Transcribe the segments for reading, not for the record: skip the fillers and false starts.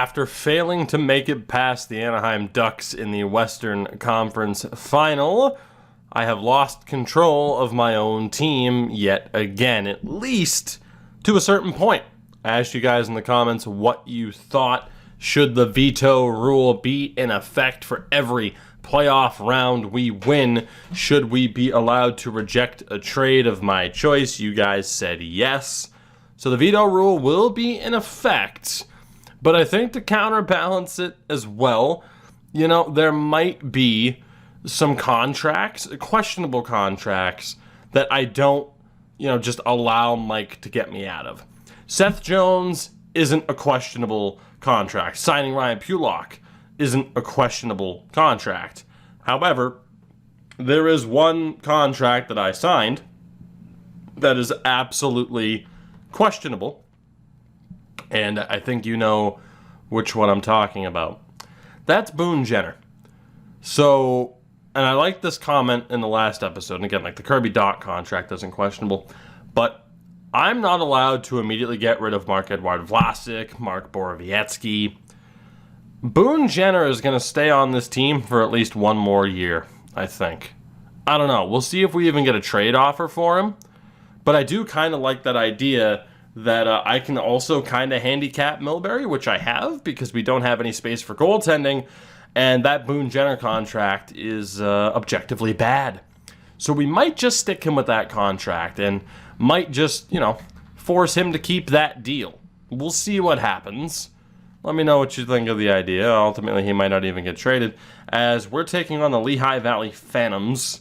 After failing to make it past the Anaheim Ducks in the Western Conference Final, I have lost control of my own team yet again, at least to a certain point. I asked you guys in the comments what you thought. Should the veto rule be in effect for every playoff round we win? Should we be allowed to reject a trade of my choice? You guys said yes. So the veto rule will be in effect. But I think to counterbalance it as well, there might be some contracts, questionable contracts, that I don't, just allow Mike to get me out of. Seth Jones isn't a questionable contract. Signing Ryan Pulock isn't a questionable contract. However, there is one contract that I signed that is absolutely questionable. And I think you know which one I'm talking about. That's Boone Jenner. So, and I like this comment in the last episode. And again, like the Kirby Dach contract isn't questionable. But I'm not allowed to immediately get rid of Marc-Edouard Vlasic, Mark Borowiecki. Boone Jenner is going to stay on this team for at least one more year, I think. I don't know. We'll see if we even get a trade offer for him. But I do kind of like that idea that I can also kind of handicap Milbury, which I have because we don't have any space for goaltending, and that Boone Jenner contract is objectively bad. So we might just stick him with that contract and might just, force him to keep that deal. We'll see what happens. Let me know what you think of the idea. Ultimately, he might not even get traded, as we're taking on the Lehigh Valley Phantoms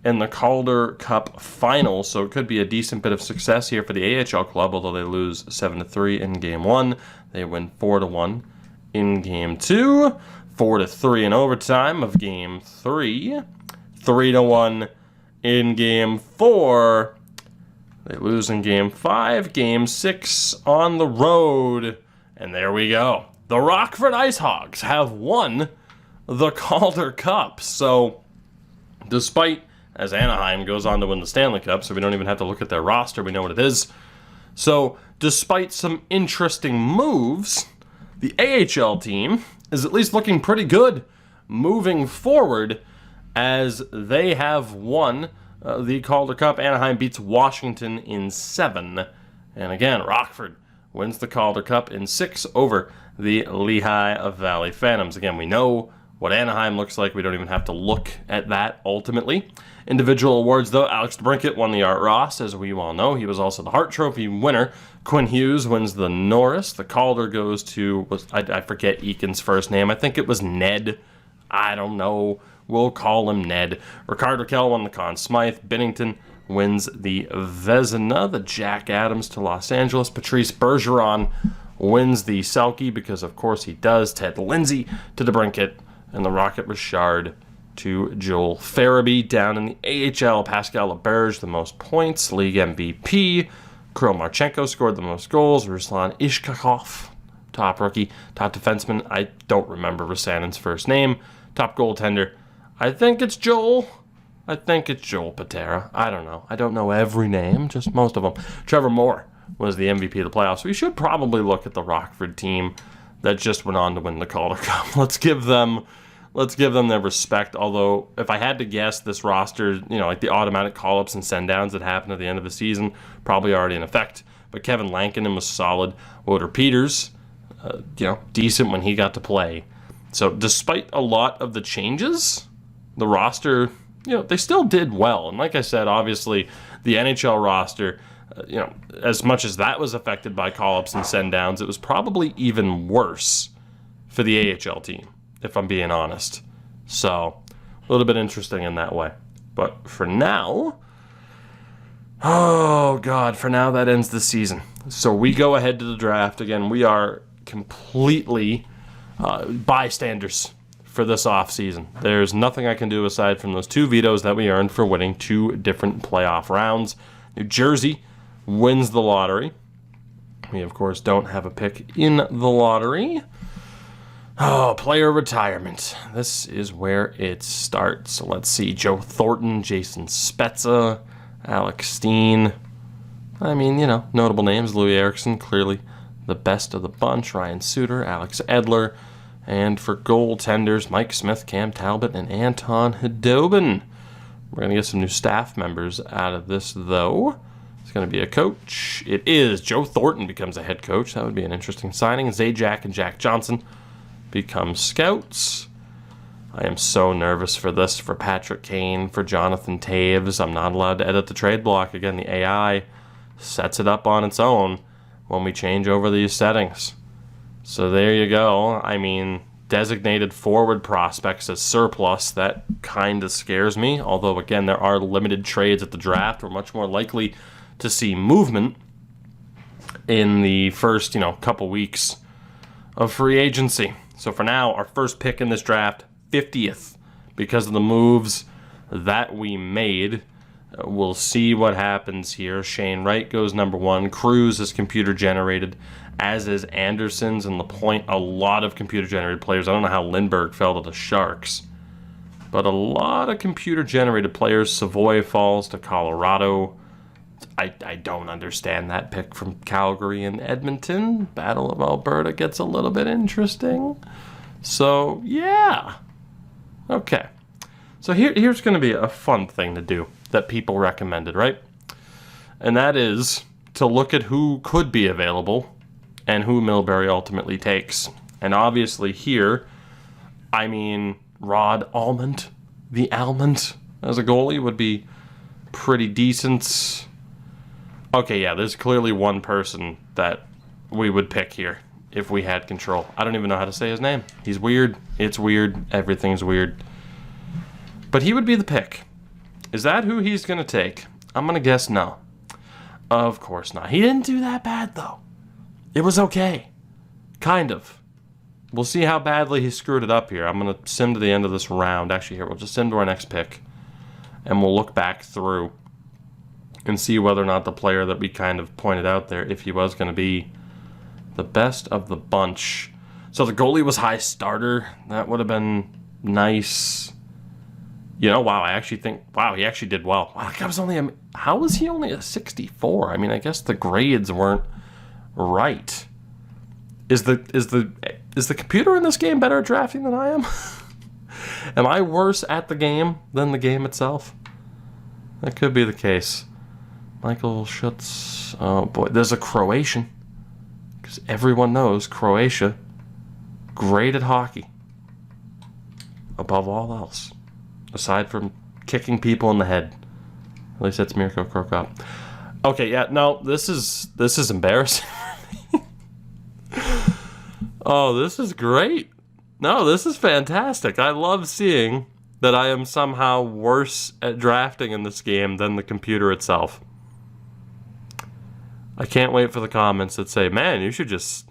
in the Calder Cup Final, so it could be a decent bit of success here for the AHL club, although they lose 7-3 in Game 1. They win 4-1 in Game 2, 4-3 in overtime of Game 3, 3-1 in Game 4. They lose in Game 5, Game 6 on the road, and there we go. The Rockford Ice Hogs have won the Calder Cup, so despite as Anaheim goes on to win the Stanley Cup, so we don't even have to look at their roster. We know what it is. So, despite some interesting moves, the AHL team is at least looking pretty good moving forward, as they have won the Calder Cup. Anaheim beats Washington in 7. And again, Rockford wins the Calder Cup in 6 over the Lehigh Valley Phantoms. Again, we know what Anaheim looks like. We don't even have to look at that ultimately. Individual awards, though, Alex DeBrincat won the Art Ross, as we all know. He was also the Hart Trophy winner. Quinn Hughes wins the Norris. The Calder goes to, I forget Eakin's first name. I think it was Ned. I don't know. We'll call him Ned. Ricardo Kell won the Conn Smythe. Binnington wins the Vezina. The Jack Adams to Los Angeles. Patrice Bergeron wins the Selke, because of course he does. Ted Lindsay to DeBrincat. And the Rocket Richard to Joel Farabee. Down in the AHL, Pascal Laberge, the most points, league MVP. Kirill Marchenko scored the most goals. Ruslan Ishkakov, top rookie. Top defenseman, I don't remember Rasanin's first name. Top goaltender, I think it's Joel Patera. I don't know. I don't know every name, just most of them. Trevor Moore was the MVP of the playoffs. We should probably look at the Rockford team that just went on to win the Calder Cup. Let's give them their respect. Although, if I had to guess, this roster, like the automatic call-ups and send-downs that happened at the end of the season, probably already in effect. But Kevin Lankinen was solid. Woder Peters, decent when he got to play. So, despite a lot of the changes, the roster, they still did well. And like I said, obviously, the NHL roster, as much as that was affected by call-ups and send-downs, it was probably even worse for the AHL team, if I'm being honest. So, a little bit interesting in that way. But for now, that ends the season. So we go ahead to the draft. Again, we are completely bystanders for this offseason. There's nothing I can do aside from those 2 vetoes that we earned for winning 2 different playoff rounds. New Jersey wins the lottery. We, of course, don't have a pick in the lottery. Oh, player retirement. This is where it starts. So let's see. Joe Thornton, Jason Spezza, Alex Steen. I mean, notable names. Louis Eriksson, clearly the best of the bunch, Ryan Suter, Alex Edler. And for goaltenders, Mike Smith, Cam Talbot, and Anton Hedobin. We're going to get some new staff members out of this, though. It's going to be a coach. It is. Joe Thornton becomes a head coach. That would be an interesting signing. Zajac and Jack Johnson become scouts. I am so nervous for this, for Patrick Kane, for Jonathan Taves. I'm not allowed to edit the trade block. Again, the AI sets it up on its own when we change over these settings. So there you go. I mean, designated forward prospects as surplus, that kind of scares me. Although, again, there are limited trades at the draft. We're much more likely to see movement in the first, couple weeks of free agency. So for now, our first pick in this draft, 50th, because of the moves that we made. We'll see what happens here. Shane Wright goes number 1. Cruz is computer generated, as is Anderson's and LaPointe. A lot of computer generated players. I don't know how Lindbergh fell to the Sharks, but a lot of computer generated players. Savoy falls to Colorado. I don't understand that pick from Calgary and Edmonton. Battle of Alberta gets a little bit interesting. So, yeah. Okay. So here's going to be a fun thing to do that people recommended, right? And that is to look at who could be available and who Milbury ultimately takes. And obviously here, I mean, Rod Almond, the Almond, as a goalie would be pretty decent. Okay, yeah, there's clearly one person that we would pick here if we had control. I don't even know how to say his name. He's weird. It's weird. Everything's weird. But he would be the pick. Is that who he's going to take? I'm going to guess no. Of course not. He didn't do that bad, though. It was okay. Kind of. We'll see how badly he screwed it up here. I'm going to sim to the end of this round. Actually, here, we'll just sim to our next pick. And we'll look back through and see whether or not the player that we kind of pointed out there, if he was going to be the best of the bunch. So the goalie was high starter. That would have been nice. Wow, I actually think, wow, he actually did well. Wow, that was only how was he only a 64? I mean, I guess the grades weren't right. Is the computer in this game better at drafting than I am? Am I worse at the game than the game itself? That could be the case. Michael Schutz. Oh boy, there's a Croatian. Because everyone knows Croatia, great at hockey. Above all else. Aside from kicking people in the head. At least that's Mirko Krokop. Okay, yeah, no, this is embarrassing for me. Oh, this is great. No, this is fantastic. I love seeing that I am somehow worse at drafting in this game than the computer itself. I can't wait for the comments that say, man, you should just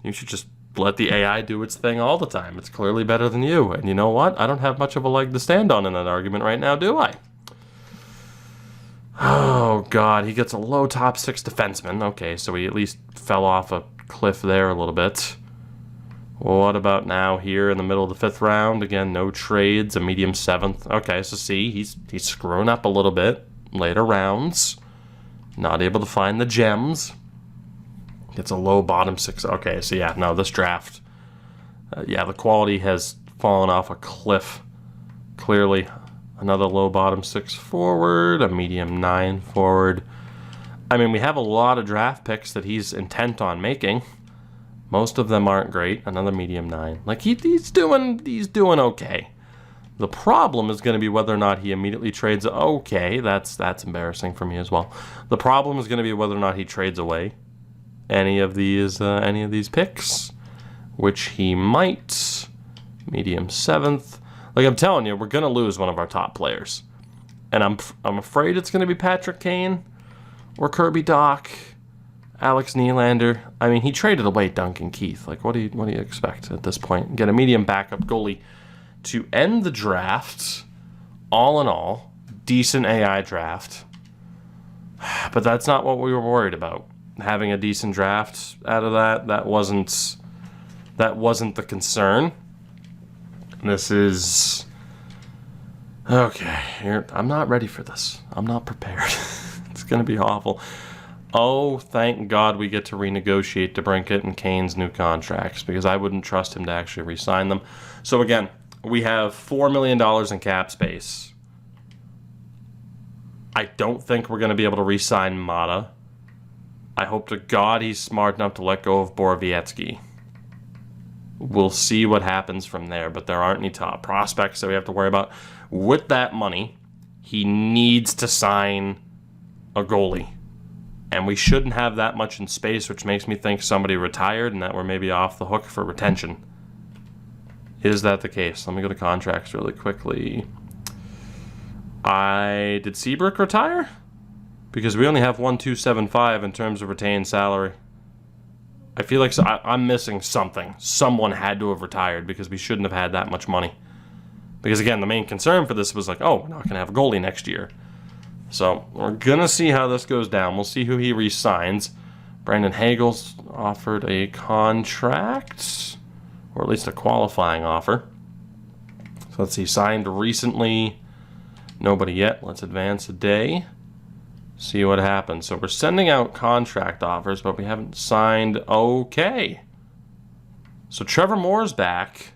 let the AI do its thing all the time. It's clearly better than you. And you know what? I don't have much of a leg to stand on in that argument right now, do I? Oh, God. He gets a low top 6 defenseman. Okay, so he at least fell off a cliff there a little bit. What about now here in the middle of the 5th round? Again, no trades, a medium 7th. Okay, so see, he's screwing up a little bit. Later rounds. Not able to find the gems. Gets a low bottom 6. Okay, so yeah, no, this draft, the quality has fallen off a cliff. Clearly, another low bottom 6 forward, a medium 9 forward. I mean, we have a lot of draft picks that he's intent on making. Most of them aren't great. Another medium 9. Like he's doing okay. The problem is going to be whether or not he immediately trades. Okay, that's embarrassing for me as well. The problem is going to be whether or not he trades away any of these picks, which he might. Medium 7th. Like I'm telling you, we're gonna lose one of our top players, and I'm afraid it's gonna be Patrick Kane or Kirby Dach, Alex Nylander. I mean, he traded away Duncan Keith. Like, what do you expect at this point? Get a medium backup goalie to end the draft. All in all, decent AI draft, but that's not what we were worried about. Having a decent draft out of that wasn't the concern. This is okay. I'm not ready for this. I'm not prepared. It's gonna be awful. Oh, thank God we get to renegotiate DeBrincat and Kane's new contracts, because I wouldn't trust him to actually re-sign them. So again, we have $4 million in cap space. I don't think we're going to be able to re-sign Mata. I hope to God he's smart enough to let go of Borowiecki. We'll see what happens from there, but there aren't any top prospects that we have to worry about. With that money, he needs to sign a goalie. And we shouldn't have that much in space, which makes me think somebody retired and that we're maybe off the hook for retention. Is that the case? Let me go to contracts really quickly. Did Seabrook retire? Because we only have 1,275 in terms of retained salary. I feel like I'm missing something. Someone had to have retired because we shouldn't have had that much money. Because again, the main concern for this was like, oh, we're not going to have a goalie next year. So we're going to see how this goes down. We'll see who he re-signs. Brandon Hagel's offered a contract, or at least a qualifying offer. So let's see, signed recently. Nobody yet. Let's advance a day. See what happens. So we're sending out contract offers, but we haven't signed. Okay. So Trevor Moore's back.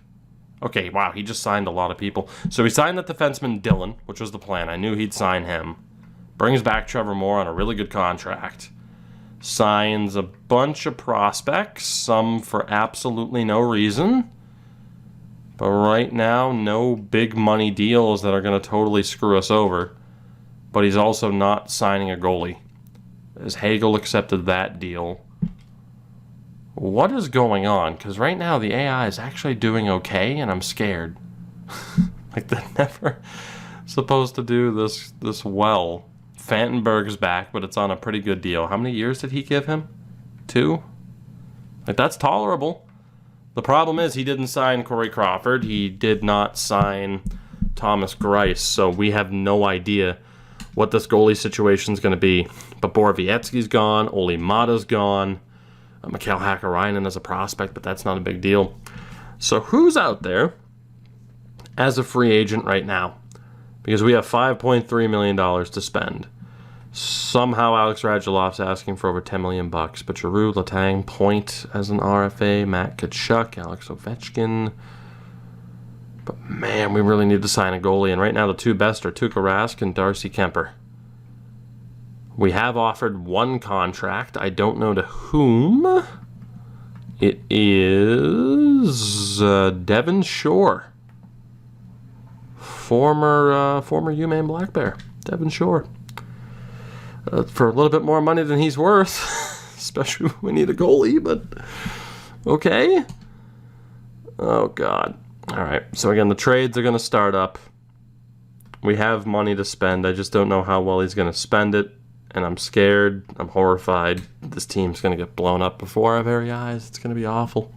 Okay, wow, he just signed a lot of people. So we signed the defenseman Dylan, which was the plan. I knew he'd sign him. Brings back Trevor Moore on a really good contract. Signs a bunch of prospects, some for absolutely no reason. But right now, no big money deals that are going to totally screw us over. But he's also not signing a goalie, as Hagel accepted that deal. What is going on? Because right now the AI is actually doing okay, and I'm scared. Like, they're never supposed to do this well. Fantenberg's back, but it's on a pretty good deal. How many years did he give him? 2? Like, that's tolerable. The problem is he didn't sign Corey Crawford. He did not sign Thomas Greiss, so we have no idea what this goalie situation is going to be. But Borowiecki's gone. Olli Mata's gone. Mikhail Hakkarainen is a prospect, but that's not a big deal. So who's out there as a free agent right now? Because we have $5.3 million to spend. Somehow Alex Radulov's asking for over $10 million, but Giroux, Letang, Point as an RFA, Matt Tkachuk, Alex Ovechkin. But man, we really need to sign a goalie, and right now the two best are Tuukka Rask and Darcy Kemper. We have offered one contract. I don't know to whom. It is Devon Shore. Former UMaine Black Bear. Devon Shore. For a little bit more money than he's worth. Especially when we need a goalie, but okay. Oh, God. All right. So, again, the trades are going to start up. We have money to spend. I just don't know how well he's going to spend it. And I'm scared. I'm horrified. This team's going to get blown up before our very eyes. It's going to be awful.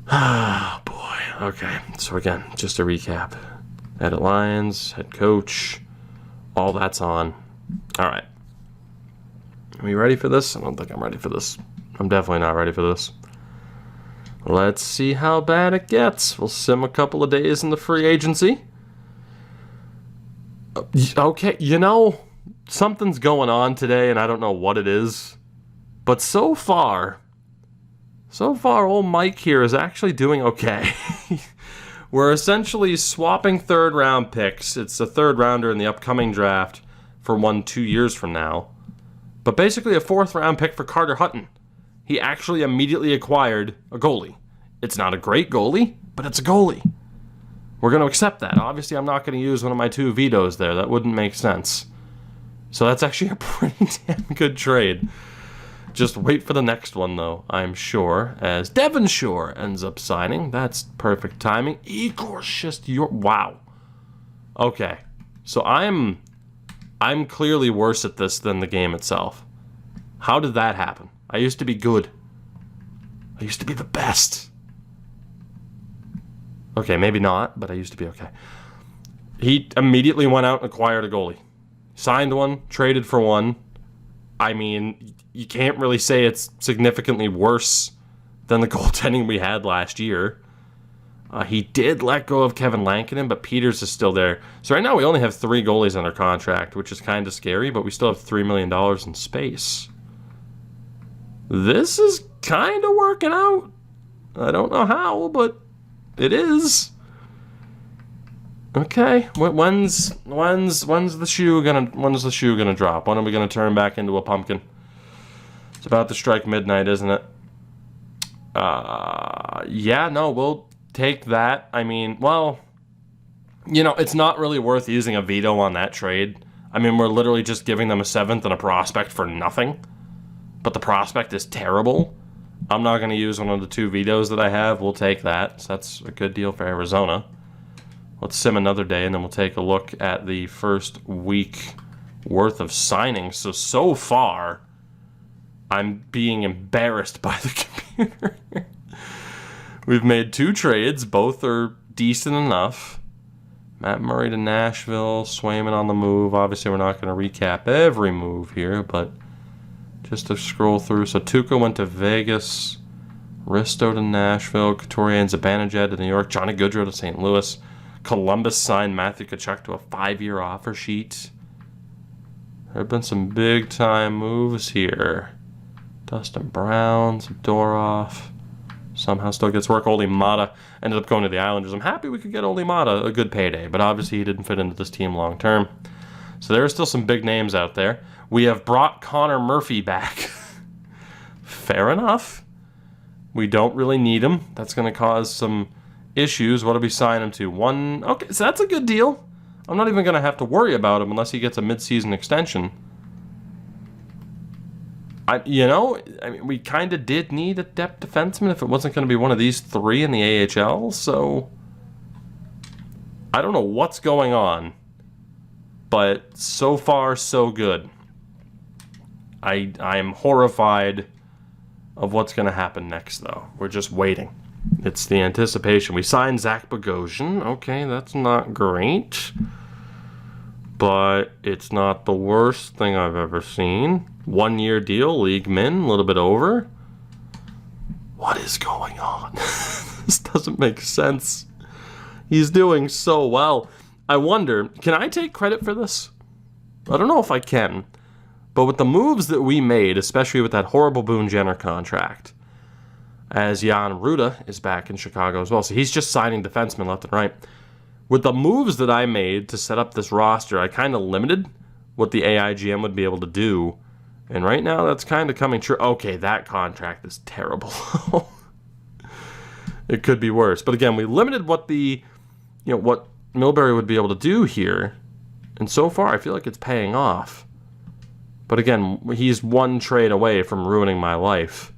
Ah, boy. Okay. So, again, just to recap. Edit Lyons, head coach. All that's on. All right. Are we ready for this? I don't think I'm ready for this. I'm definitely not ready for this. Let's see how bad it gets. We'll sim a couple of days in the free agency. Okay, you know, something's going on today, and I don't know what it is. But so far, old Mike here is actually doing okay. We're essentially swapping third-round picks. It's a third-rounder in the upcoming draft for 2 years from now. But basically a fourth-round pick for Carter Hutton. He actually immediately acquired a goalie. It's not a great goalie, but it's a goalie. We're going to accept that. Obviously, I'm not going to use one of my 2 vetoes there. That wouldn't make sense. So that's actually a pretty damn good trade. Just wait for the next one, though, I'm sure, as Devon Shore ends up signing. That's perfect timing. Igor Shesterkin. Wow. Okay. So I'm clearly worse at this than the game itself. How did that happen? I used to be good. I used to be the best. Okay, maybe not, but I used to be okay. He immediately went out and acquired a goalie. Signed one, traded for one. I mean, you can't really say it's significantly worse than the goaltending we had last year. He did let go of Kevin Lankinen, but Peters is still there. So right now we only have 3 goalies under contract, which is kind of scary, but we still have $3 million in space. This is kind of working out. I don't know how, but it is. Okay, when's the shoe gonna drop? When are we gonna turn back into a pumpkin? It's about to strike midnight, isn't it? Yeah, no, we'll take that. I mean, well, it's not really worth using a veto on that trade. I mean, we're literally just giving them a 7th and a prospect for nothing. But the prospect is terrible. I'm not going to use one of the 2 vetoes that I have. We'll take that. So that's a good deal for Arizona. Let's sim another day, and then we'll take a look at the first week worth of signings. So far, I'm being embarrassed by the computer. We've made 2 trades. Both are decent enough. Matt Murray to Nashville. Swayman on the move. Obviously, we're not going to recap every move here, but just to scroll through. So Tuukka went to Vegas. Risto to Nashville. Couturier and Zibanejad to New York. Johnny Gaudreau to St. Louis. Columbus signed Matthew Tkachuk to a 5-year offer sheet. There have been some big-time moves here. Dustin Brown, Zadorov. Somehow still gets work. Olli Maatta ended up going to the Islanders. I'm happy we could get Olli Maatta a good payday, but obviously he didn't fit into this team long term. So there are still some big names out there. We have brought Connor Murphy back. Fair enough. We don't really need him. That's going to cause some issues. What do we sign him to? 1. Okay, so that's a good deal. I'm not even going to have to worry about him unless he gets a mid-season extension. I mean, we kind of did need a depth defenseman if it wasn't going to be one of these 3 in the AHL, so I don't know what's going on, but so far, so good. I am horrified of what's going to happen next, though. We're just waiting. It's the anticipation. We signed Zach Bogosian. Okay, that's not great, but it's not the worst thing I've ever seen. 1-year deal, league min, a little bit over. What is going on? This doesn't make sense. He's doing so well. I wonder, can I take credit for this? I don't know if I can. But with the moves that we made, especially with that horrible Boone Jenner contract, as Jan Ruda is back in Chicago as well, so he's just signing defensemen left and right. With the moves that I made to set up this roster, I kind of limited what the AIGM would be able to do. And right now, that's kind of coming true. Okay, that contract is terrible. It could be worse. But again, we limited what what Milbury would be able to do here. And so far, I feel like it's paying off. But again, he's 1 trade away from ruining my life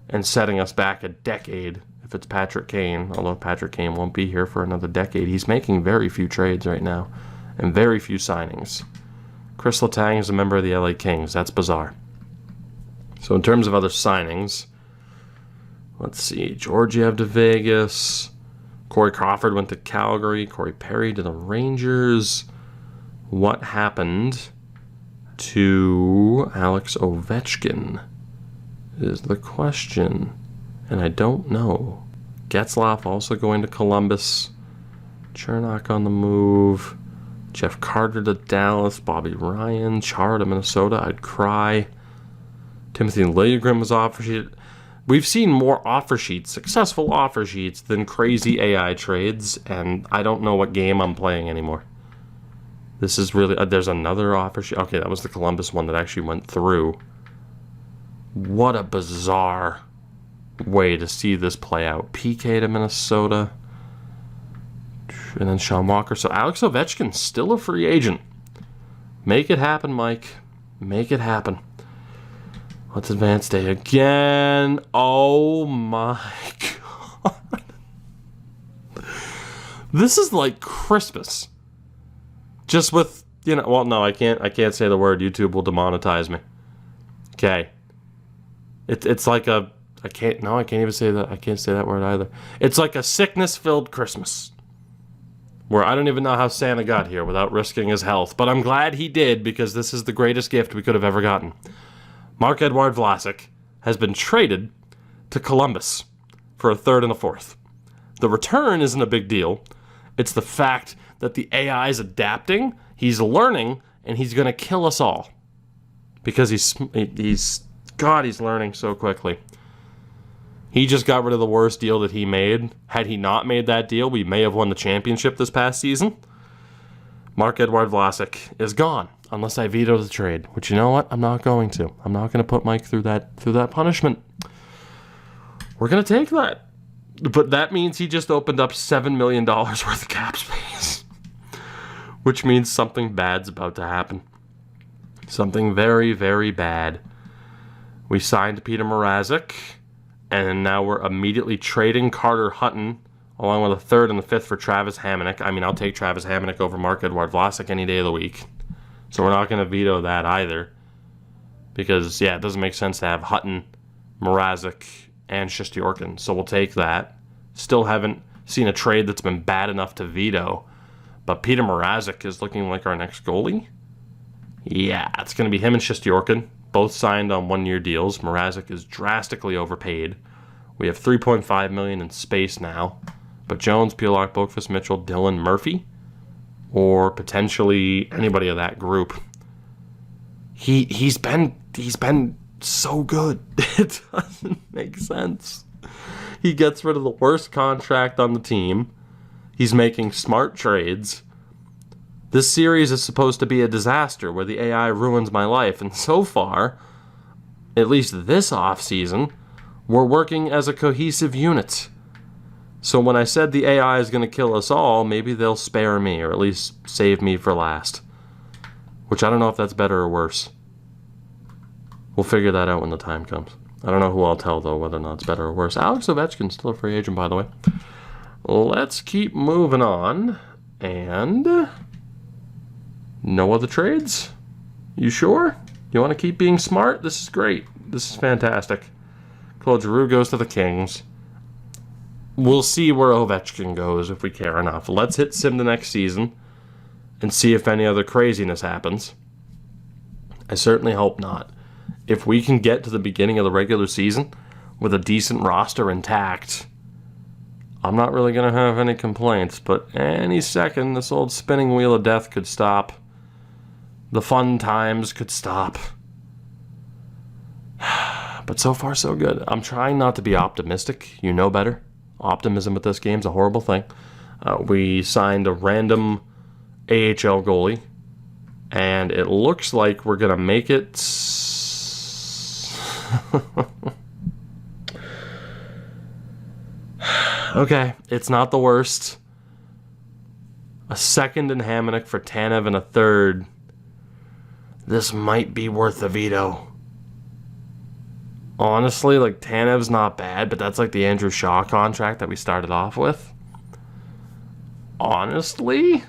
and setting us back a decade if it's Patrick Kane. Although Patrick Kane won't be here for another decade. He's making very few trades right now and very few signings. Chris Letang is a member of the LA Kings. That's bizarre. So in terms of other signings, let's see. Georgiev to Vegas. Corey Crawford went to Calgary. Corey Perry to the Rangers. What happened to Alex Ovechkin is the question. And I don't know. Getzlaf also going to Columbus. Chernak on the move. Jeff Carter to Dallas. Bobby Ryan. Chara to Minnesota. I'd cry. Timothy Liljegren was offer sheet. We've seen more offer sheets, successful offer sheets, than crazy AI trades, and I don't know what game I'm playing anymore. This is really... there's another offer sheet. Okay, that was the Columbus one that actually went through. What a bizarre way to see this play out. PK to Minnesota. And then Sean Walker. So Alex Ovechkin's still a free agent. Make it happen, Mike. Make it happen. Let's advance day again. Oh my God. This is like Christmas. Just with, well, no, I can't say the word. YouTube will demonetize me. Okay. It's like I can't even say that. I can't say that word either. It's like a sickness-filled Christmas. Where I don't even know how Santa got here without risking his health. But I'm glad he did, because this is the greatest gift we could have ever gotten. Marc-Edouard Vlasic has been traded to Columbus for a 3rd and a 4th. The return isn't a big deal. It's the fact that the AI is adapting, he's learning, and he's going to kill us all. Because he's learning so quickly. He just got rid of the worst deal that he made. Had he not made that deal, we may have won the championship this past season. Marc-Edouard Vlasic is gone, unless I veto the trade. Which, you know what? I'm not going to. I'm not going to put Mike through that punishment. We're going to take that. But that means he just opened up $7 million worth of cap space. Which means something bad's about to happen. Something very, very bad. We signed Peter Mrazek, and now we're immediately trading Carter Hutton, along with a third and the fifth for Travis Hamonic. I mean, I'll take Travis Hamonic over Marc-Edouard Vlasic any day of the week. So we're not going to veto that either. Because, yeah, it doesn't make sense to have Hutton, Mrazek, and Shesterkin. So we'll take that. Still haven't seen a trade that's been bad enough to veto. But Peter Mrazek is looking like our next goalie. Yeah, it's going to be him and Shesterkin. Both signed on one-year deals. Mrazek is drastically overpaid. We have $3.5 million in space now. But Jones, Pielak, Boqvist, Mitchell, Dillon, Murphy, or potentially anybody of that group. He's been so good. It doesn't make sense. He gets rid of the worst contract on the team. He's making smart trades. This series is supposed to be a disaster where the AI ruins my life. And so far, at least this offseason, we're working as a cohesive unit. So when I said the AI is going to kill us all, maybe they'll spare me, or at least save me for last. Which I don't know if that's better or worse. We'll figure that out when the time comes. I don't know who I'll tell, though, whether or not it's better or worse. Alex Ovechkin's still a free agent, by the way. Let's keep moving on. And no other trades? You sure? You want to keep being smart? This is great. This is fantastic. Claude Giroux goes to the Kings. We'll see where Ovechkin goes if we care enough. Let's hit Sim the next season and see if any other craziness happens. I certainly hope not. If we can get to the beginning of the regular season with a decent roster intact, I'm not really going to have any complaints, but any second this old spinning wheel of death could stop. The fun times could stop. But so far so good. I'm trying not to be optimistic. You know better. Optimism at this game is a horrible thing. We signed a random AHL goalie, and it looks like we're going to make it. Okay, it's not the worst. A second in Hamonic for Tanev and a third. This might be worth the veto. Honestly, like, Tanev's not bad, but that's like the Andrew Shaw contract that we started off with. Honestly,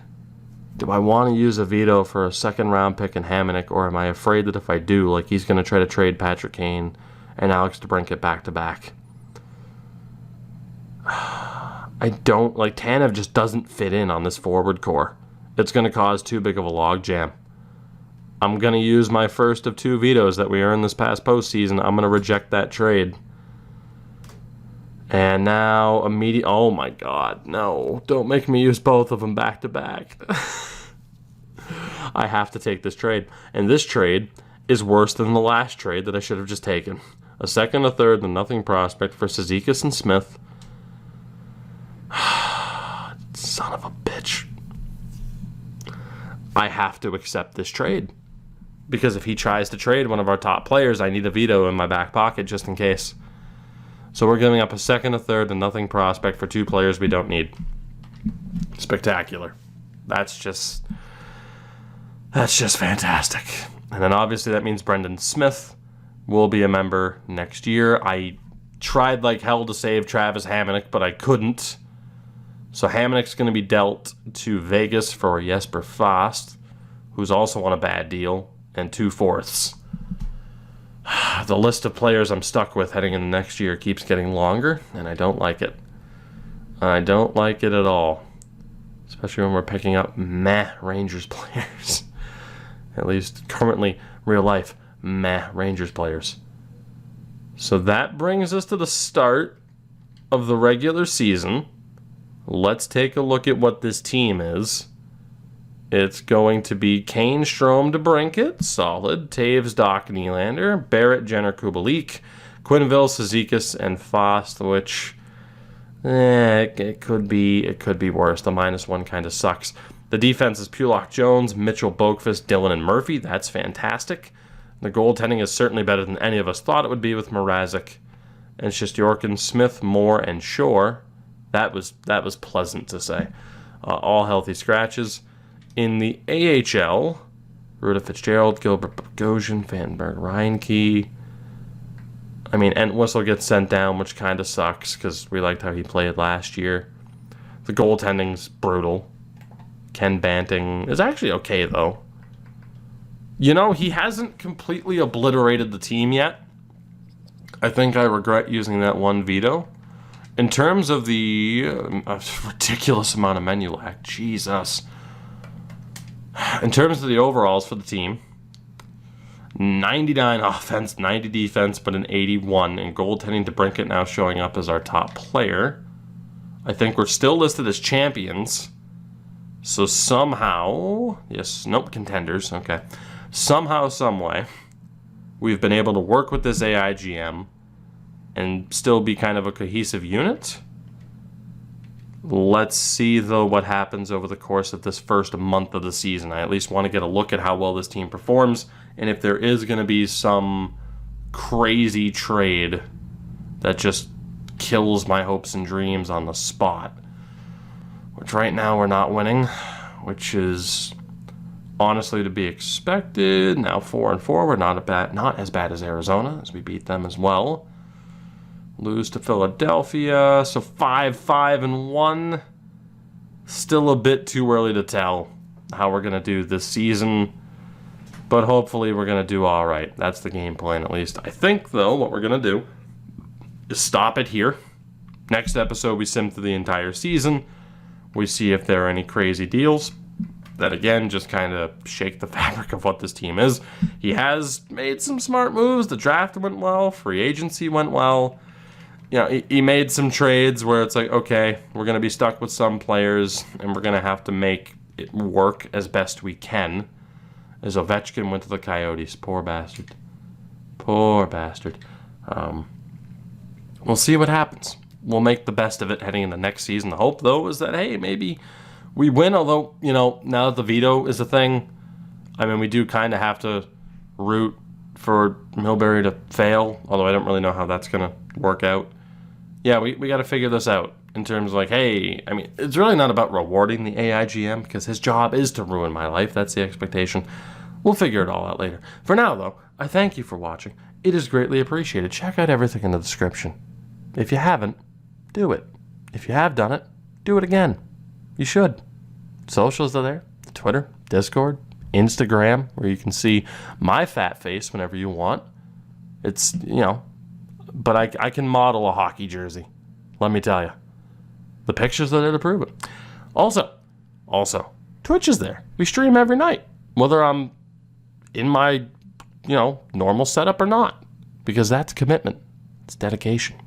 do I want to use a veto for a second round pick in Hamonic, or am I afraid that if I do, like, he's going to try to trade Patrick Kane and Alex DeBrincat back to back? I don't, like, Tanev just doesn't fit in on this forward core. It's going to cause too big of a log jam. I'm going to use my first of two vetoes that we earned this past postseason. I'm going to reject that trade. And now, oh my God, no. Don't make me use both of them back to back. I have to take this trade. And this trade is worse than the last trade that I should have just taken. A second, a third, and nothing prospect for Cizikas and Smith. Son of a bitch. I have to accept this trade. Because if he tries to trade one of our top players, I need a veto in my back pocket just in case. So we're giving up a second, a third, and nothing prospect for two players we don't need. Spectacular. That's just fantastic. And then obviously that means Brendan Smith will be a member next year. I tried like hell to save Travis Hamonic, but I couldn't. So Hamonic's going to be dealt to Vegas for Jesper Fast, who's also on a bad deal, and 2/4. The list of players I'm stuck with heading into next year keeps getting longer, and I don't like it. I don't like it at all. Especially when we're picking up Rangers players. At least currently, real life, Rangers players. So that brings us to the start of the regular season. let's take a look at what this team is. It's going to be Kane, Strome, DeBrincat, solid. Taves, Doc, Nylander, Barrett, Jenner, Kubalik, Quenneville, Cizikas, and Fost, which it could be worse. The -1 kind of sucks. The defense is Pulock, Jones, Mitchell, Boqvist, Dillon, and Murphy. That's fantastic. The goaltending is certainly better than any of us thought it would be with Mrazek. And it's just Yorkin, Smith, Moore, and Shore. That was pleasant to say. All healthy scratches. In the AHL, Ruda Fitzgerald, Gilbert Bogosian, Vandenberg, Reinke. I mean, Entwistle gets sent down, which kind of sucks because we liked how he played last year. The goaltending's brutal. Ken Banting is actually okay, though. You know, he hasn't completely obliterated the team yet. I think I regret using that one veto. In terms of the ridiculous amount of menu lag, Jesus. In terms of the overalls for the team, 99 offense, 90 defense, but an 81. And goaltending, DeBrincat now showing up as our top player. I think we're still listed as champions. So somehow, contenders, okay. Somehow, someway, we've been able to work with this AIGM and still be kind of a cohesive unit. Let's see, though, what happens over the course of this first month of the season. I at least want to get a look at how well this team performs, and if there is going to be some crazy trade that just kills my hopes and dreams on the spot, which right now we're not winning, which is honestly to be expected. Now 4-4, we're not as bad as Arizona, as we beat them as well. Lose to Philadelphia, so 5-5-1. Still a bit too early to tell how we're going to do this season, but hopefully we're going to do all right. That's the game plan, at least. I think, though, what we're going to do is stop it here. Next episode, we sim through the entire season. We see if there are any crazy deals that, again, just kind of shake the fabric of what this team is. He has made some smart moves. The draft went well. Free agency went well. You know, he made some trades where it's like, okay, we're going to be stuck with some players, and we're going to have to make it work as best we can. As Ovechkin went to the Coyotes. Poor bastard. Poor bastard. We'll see what happens. We'll make the best of it heading into next season. The hope, though, is that, hey, maybe we win, although, you know, now that the veto is a thing, I mean, we do kind of have to root for Milbury to fail, although I don't really know how that's going to work out. Yeah, we got to figure this out in terms of like, hey, I mean, it's really not about rewarding the AIGM because his job is to ruin my life. That's the expectation. We'll figure it all out later. For now, though, I thank you for watching. It is greatly appreciated. Check out everything in the description. If you haven't, do it. If you have done it, do it again. You should. Socials are there. Twitter, Discord, Instagram, where you can see my fat face whenever you want. It's, you know, but I can model a hockey jersey. Let me tell you. The pictures are there to prove it. Also, Twitch is there. We stream every night, whether I'm in my, you know, normal setup or not, because that's commitment. It's dedication.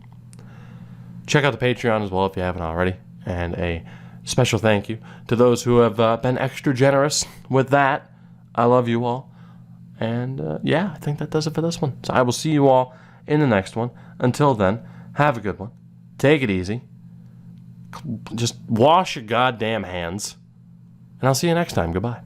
Check out the Patreon as well if you haven't already. And a special thank you to those who have been extra generous with that. I love you all. And yeah, I think that does it for this one. So I will see you all in the next one. Until then, have a good one. Take it easy. Just wash your goddamn hands. And I'll see you next time. Goodbye.